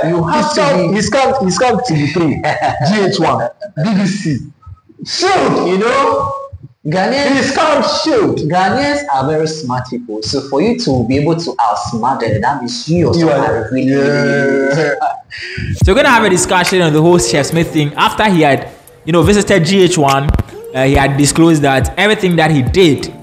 You have to. He's come TV3, GH1, BBC. Shoot, you know. Ghanaians are very smart people. So for you to be able to outsmart them, that means you are really. So we're gonna have a discussion on the whole Chef Smith thing after he had, visited GH1. He had disclosed that everything that he did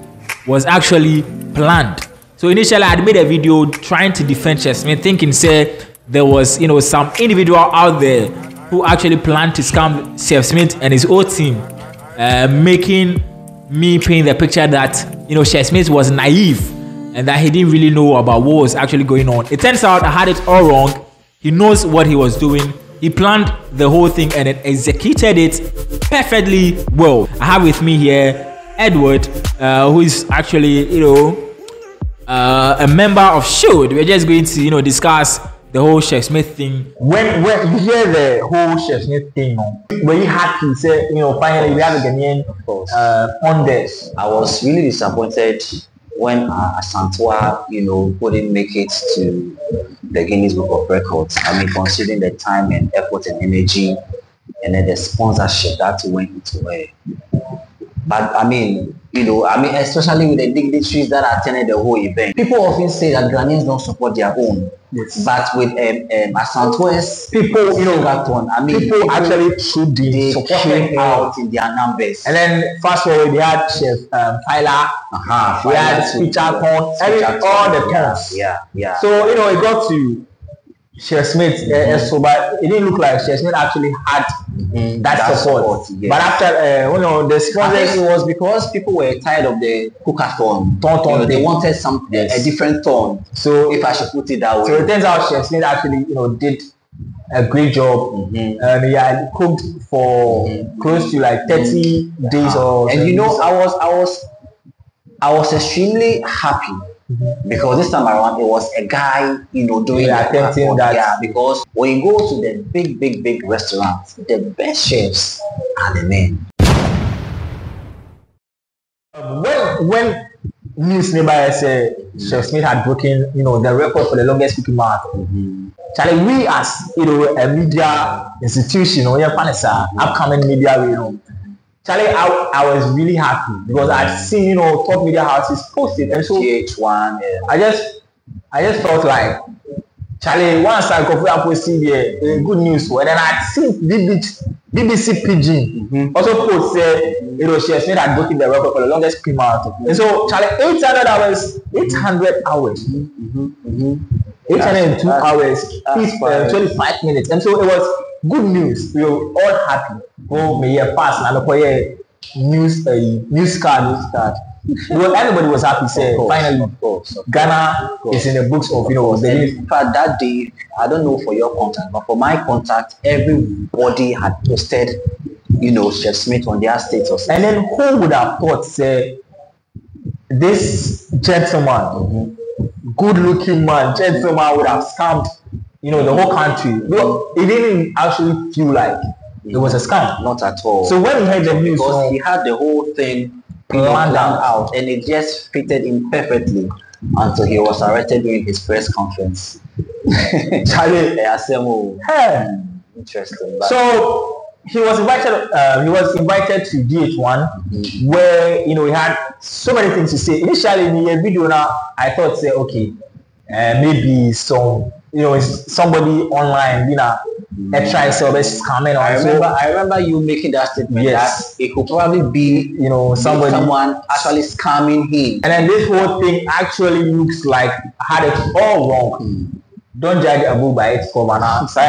was actually planned. So initially, I had made a video trying to defend Chef Smith, thinking say there was some individual out there who actually planned to scam Chef Smith and his whole team, making me paint the picture that Chef Smith was naive and that he didn't really know about what was actually going on. It turns out I had it all wrong. He knows what he was doing. He planned the whole thing and then executed it perfectly well. I have with me here Edward, who is actually a member of Should. We're just going to discuss the whole Chef Smith thing. When you hear the whole Chef Smith thing, were you happy? Say, finally we have a Ghanaian on this. I was really disappointed when Asantua, couldn't make it to the Guinness Book of Records. I mean, considering the time and effort and energy, and then the sponsorship that went into it. But I mean, especially with the dignitaries that attended the whole event, people often say that Ghanaians don't support their own. Yes. But with Asantua's people, cookathon, people actually should they supported out in their numbers. And then fast forward, they had Chef Tyler, we had Speech-a-thon, all the cars. Yeah. So it got to Chef Smith, so but it didn't look like Chef Smith actually had that support. Yes. But after the sponsors, it was because people were tired of the cookathon. They wanted a different tone. So if I should put it that way. So it turns out Chef Smith actually did a great job. He had cooked for close to like 30 days or. And I was extremely happy. Because this time around it was a guy, doing attempting that. Yeah, because when you go to the big restaurants, the best chefs are the men. When news nearby said Chef Smith had broken, the record for the longest cooking marathon. Charlie, we as a media institution, upcoming media, Charlie, I was really happy because I've seen top media houses posted, and so GH1. I just felt like Charlie, once I got posted the good news, and then I'd seen BBC Pidgin also post said Chef Smith had broken the record for the longest cooking marathon. And so Charlie, 800 hours, 802 hours, 25 minutes, and so it was good news. We were all happy. Oh, may year pass and I news card. Well, everybody was happy. Say finally, of course. Ghana is in the books of In fact, that day, I don't know for your contact, but for my contact, everybody had posted, Chef Smith on their status. And then who would have thought, say, this gentleman, good-looking man, gentleman would have scammed, the whole country. Well, it didn't actually feel like it was a scam. Not at all. So when he heard the news, because he had the whole thing planned out, and it just fitted in perfectly until he was arrested during his press conference. Charlie, interesting. So he was invited to GH1, where he had so many things to say. Initially in the video now, I thought say okay, maybe somebody online, try service coming on. I remember you making that statement. Yes, that it could probably be someone actually scamming him. And then this whole thing actually looks like had it all wrong. Don't judge a book by its cover now. So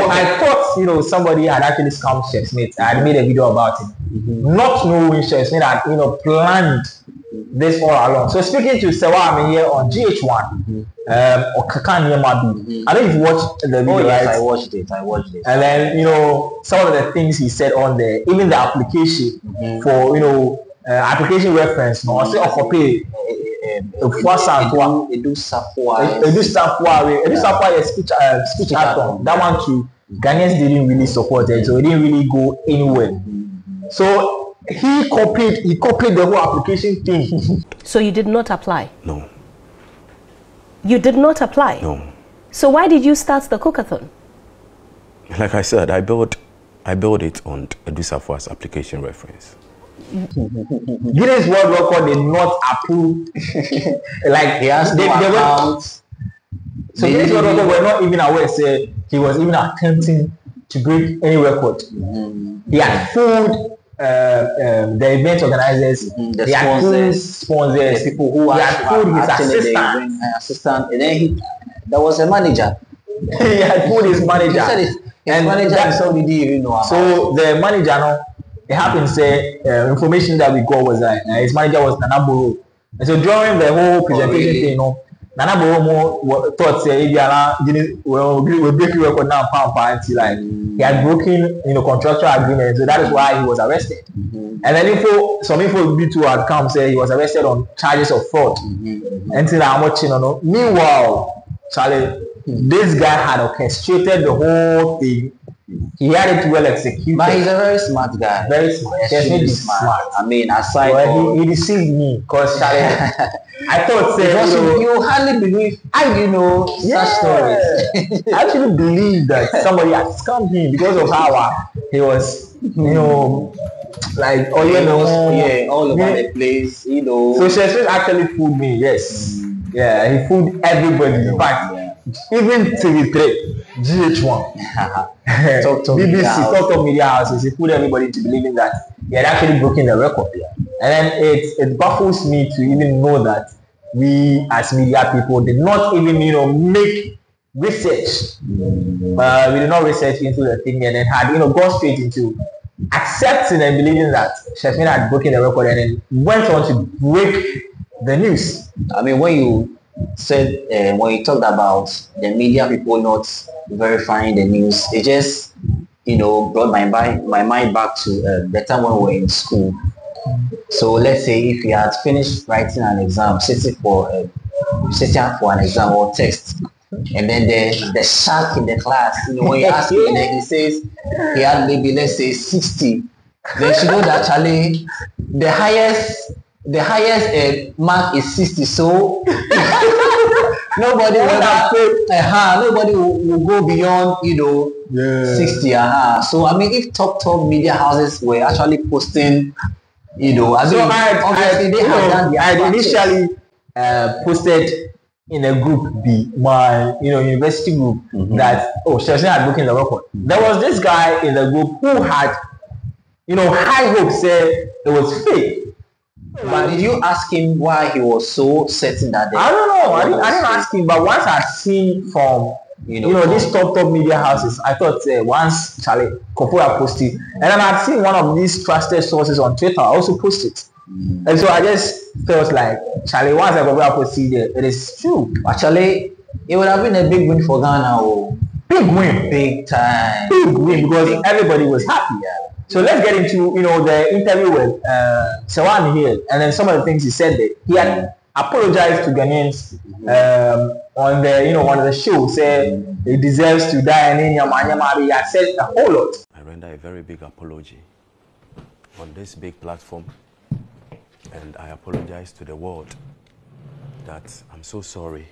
I thought somebody had actually scammed Chef Smith. I had made a video about it, not knowing Chef Smith had planned this all along. So speaking to Sewa, I'm here on GH1. Or Kakan Yamabi. I don't know if you watched the video. Oh yes, right? I watched it. And then some of the things he said on there, even the application for application reference, or say copy. Edu Speech-a-thon. That one too, Ghanaians didn't really support it, so it didn't really go anywhere. So he copied the whole application thing. So you did not apply? No. You did not apply? No. So why did you start the cookathon? Like I said, I built it on Edusafua's application reference. Guinness World Record did not approve. Like He has they no were, account. so Guinness World Record were not even aware. Say he was even attempting to break any record. He had food. The event organizers, The he had food sponsors, the people who he had food his assistant, and then there was a manager. he had food his manager. He said his manager himself didn't even know about. So the manager, no, it happened. Say information that we got was that his manager was Nana Boro. And so during the whole presentation thing, you know, Nana Boro thought say we're breaking record now, until like he had broken contractual agreement, so that is why he was arrested. And then some info B2 had come say he was arrested on charges of fraud. Until I'm watching, meanwhile, Charlie, this guy had orchestrated the whole thing. He had it well executed. But he's a very smart guy. Very smart. Extremely smart. I mean, aside well, he deceived me because Charlie, I thought say you hardly believe such stories. I actually believe that somebody had scammed him because of how he was, like all over the place, So Shakespeare actually fooled me. Yes, yeah, he fooled everybody. In fact, even TV3, GH1, BBC, Top Media Houses, he fooled everybody into believing that he had actually broken the record. And then it baffles me to even know that we as media people did not even make research. We did not research into the thing and then had gone straight into accepting and believing that Shakespeare had broken the record and then went on to break the news. I mean, when you said when you talked about the media people not verifying the news, it just brought my mind back to the time when we were in school. So let's say if you had finished writing an exam, sitting for an exam or text, and then the shark in the class, when you ask him and then he says he had maybe let's say 60, then you know that Charlie, the highest mark is 60. So nobody will go beyond 60. So I mean, if top media houses were actually posting, I initially posted in a group B, my university group, that Shakespeare had broken the record. There was this guy in the group who had high hopes, said it was fake. But did you ask him why he was so certain that? I don't know. I didn't ask him. But once I seen from these top media houses, I thought once Charlie Kofura posted, and then I'd seen one of these trusted sources on Twitter also post it, and so I just felt like Charlie, once I Kofura posted it is true. Actually, it would have been a big win for Ghana. Big win, big time, big win because everybody was happy. So let's get into the interview with Sewan here, and then some of the things he said there. He had apologized to Ghanaians on the one of the show, said he deserves to die, and then he had said a whole lot. I render a very big apology on this big platform, and I apologize to the world that I'm so sorry.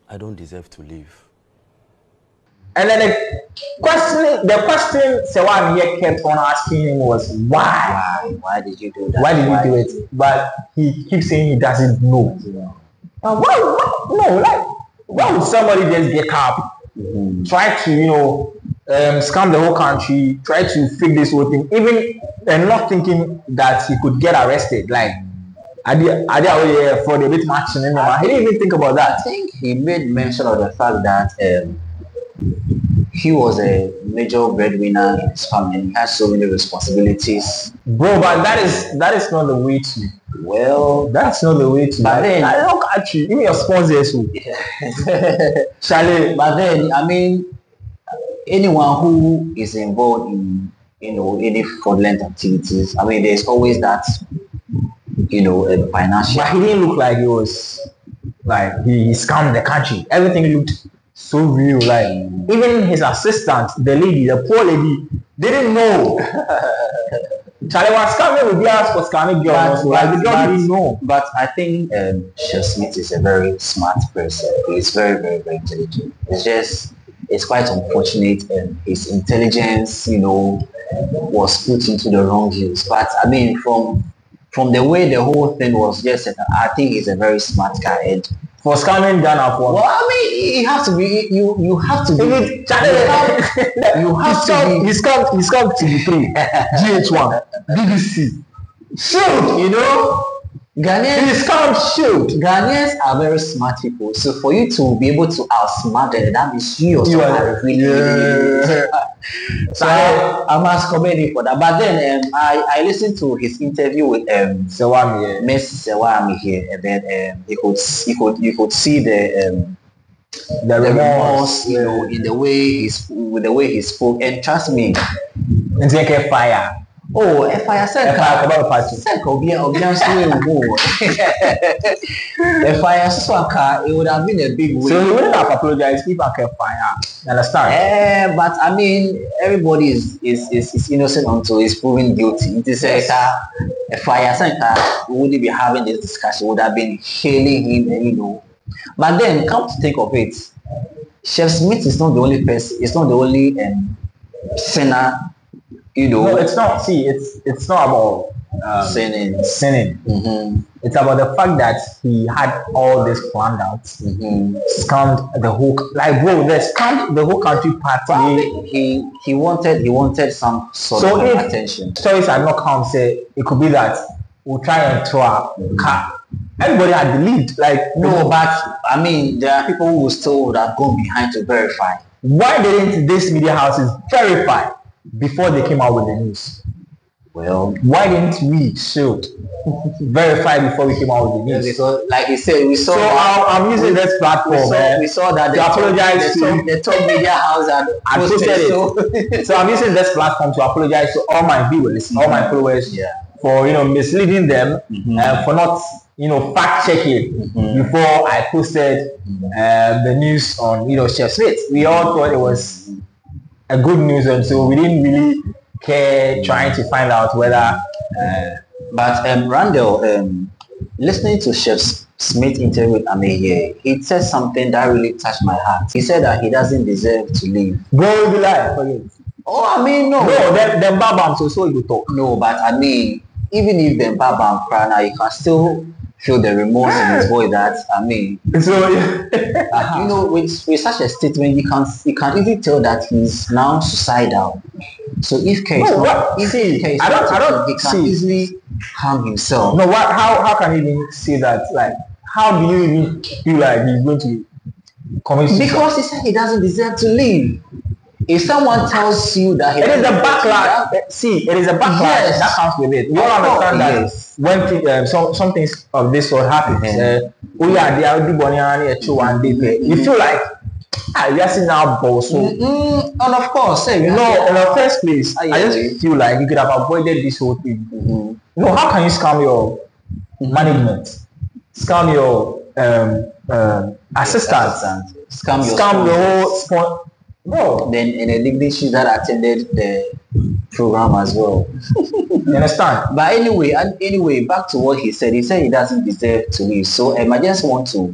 I don't deserve to live. And then the question Sewan here kept on asking him was why? Why did you do that? Why did you do it? But he keeps saying he doesn't know. Why would somebody just get up, try to scam the whole country, try to fake this whole thing, even and not thinking that he could get arrested? Like for the bit match, he didn't even think about that. I think he made mention of the fact that he was a major breadwinner in his family and he had so many responsibilities. Bro, but that is not the way to. Well, that's not the way to. But then, I don't catch you. Give me your sponsors. Charlie. But then, I mean, anyone who is involved in any fraudulent activities, I mean, there's always that a financial. But he didn't look like he was like he scammed the country. Everything looked so real. Like even his assistant, the poor lady, didn't know. Charlie was scamming with glass for scamming girl. Also. Like the girl didn't know. But I think Chef Smith is a very smart person. He's very, very, very intelligent. It's quite unfortunate his intelligence, was put into the wrong use. But I mean, from the way the whole thing was just set up, I think he's a very smart guy. And for scamming Ghana for. well, I mean, you have to be. You have to be. You have to be. He's come to the 3 GH1 BBC. Shoot, Ghanaians are very smart people. So for you to be able to outsmart them, that means you yourself are really. So I must commend him for that. But then I listened to his interview with Miss Sewami here, and then you could see the remorse, in the way he spoke, and trust me, it's like a fire. Oh, if I said if I saw it would have been a big win. So he wouldn't have apologized if I kept fire. You understand? But I mean, everybody is innocent until he's proven guilty. It is if I said we wouldn't be having this discussion, would have been hailing him, But then, come to think of it, Chef Smith is not the only person. It's not the only sinner. No, it's not. See, it's not about sinning. Mm-hmm. It's about the fact that he had all this planned out, scammed the whole, like bro, they scammed the whole country party. He wanted some sort of attention. Stories are not come say it could be that we'll try and throw a car. Everybody had believed, no, but I mean, there are people who still would have gone behind to verify. Why didn't these media houses verify before they came out with the news? Well, why didn't we verify before we came out with the news? Because, like he said, we saw. So I'm using this platform. We saw that to apologize to the top media house and posted it. So I'm using this platform to apologize to all my viewers, all my followers, for misleading them, for not fact checking before I posted the news on Chef Smith. We all thought it was a good news, and so we didn't really care trying to find out whether. But Randall, listening to Chef Smith interview with Ameye, he said something that really touched my heart. He said that he doesn't deserve to live. Go be life forget. Oh, I mean, no. No, them babam so you talk. No, but I mean, even if them babam cry now, you can still feel the remorse in his voice. That I mean, so with such a statement, you can easily tell that he's now suicidal. So if case, I don't he can easily harm himself. No, what? How can you even say that? Like, how do you even feel like he's going to commit suicide? Because he said he doesn't deserve to live. If someone tells you that it is a backlash. See, it is a backlash that comes with it. We all understand that when some things of this sort happen, you feel like yes, now boss. And of course, in the first place, I just feel like you could have avoided this whole thing. How can you scam your management, scam your assistant, scam your whole no, then in a dignitary that attended the program as well. You understand? But anyway, back to what he said. He said he doesn't deserve to live. So I just want to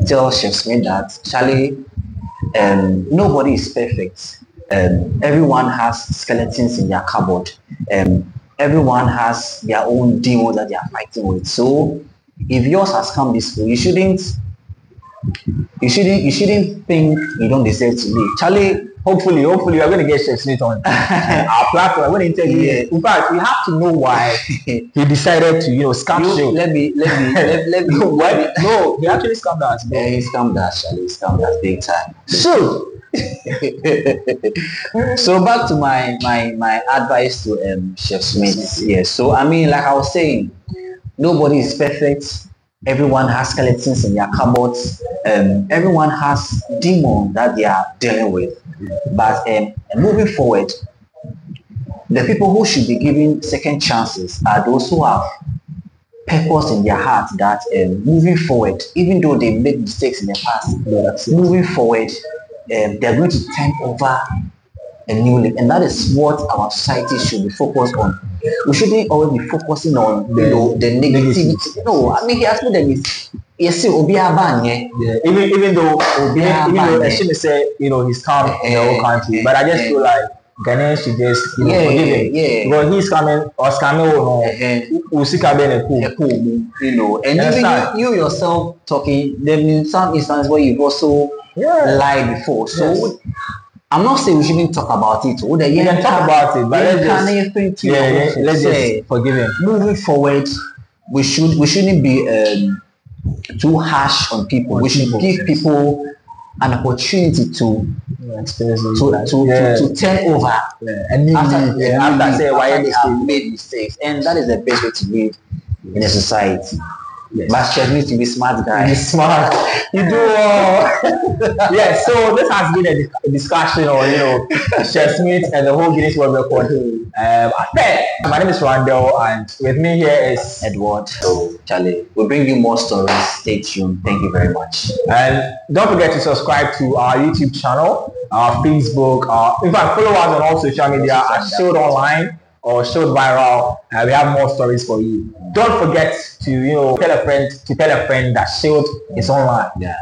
tell Chef Smith that Charlie, nobody is perfect. Everyone has skeletons in their cupboard. Everyone has their own demons that they are fighting with. So if yours has come this way, you shouldn't think you don't deserve to live. Charlie, hopefully we are going to get Chef Smith on our platform. I'm going to interview him. In fact, we have to know why he decided to scam you. Let me no, he actually scammed us. Yeah, he scammed us, Charlie. He scammed us big time. So back to my advice to Chef Smith. Yeah. So I mean, like I was saying, nobody is perfect. Everyone has skeletons in their cupboards. Everyone has demons that they are dealing with. But moving forward, the people who should be given second chances are those who have purpose in their heart that moving forward, even though they made mistakes in the past, moving forward, they're going to turn over a new leaf, and that is what our society should be focused on. We shouldn't always be focusing on the negativity. No, I mean he asked me that yes, even though Eshim say he's come in the whole country, but I just feel like Ghanaians should just forgive him because he's coming or scamming and even you yourself talking. There have been some instances where you've also lied before, so. I'm not saying we shouldn't talk about it. We can talk about it, but let's just forgive him. Moving forward, we shouldn't be too harsh on people. We should give people an opportunity to turn over after they have made mistakes, and that is the best way to live in a society. Yes. But Chef needs to be smart, guy. Be smart. You do. So this has been a discussion on Chef Smith and the whole Guinness World Record. My name is Randall, and with me here is Edward. So Charlie, we'll bring you more stories. Stay tuned. Thank you very much. And don't forget to subscribe to our YouTube channel, our Facebook, in fact, follow us on all social media at Showed Online or Showed Viral. We have more stories for you. Don't forget to tell a friend that Showed is online. Yeah.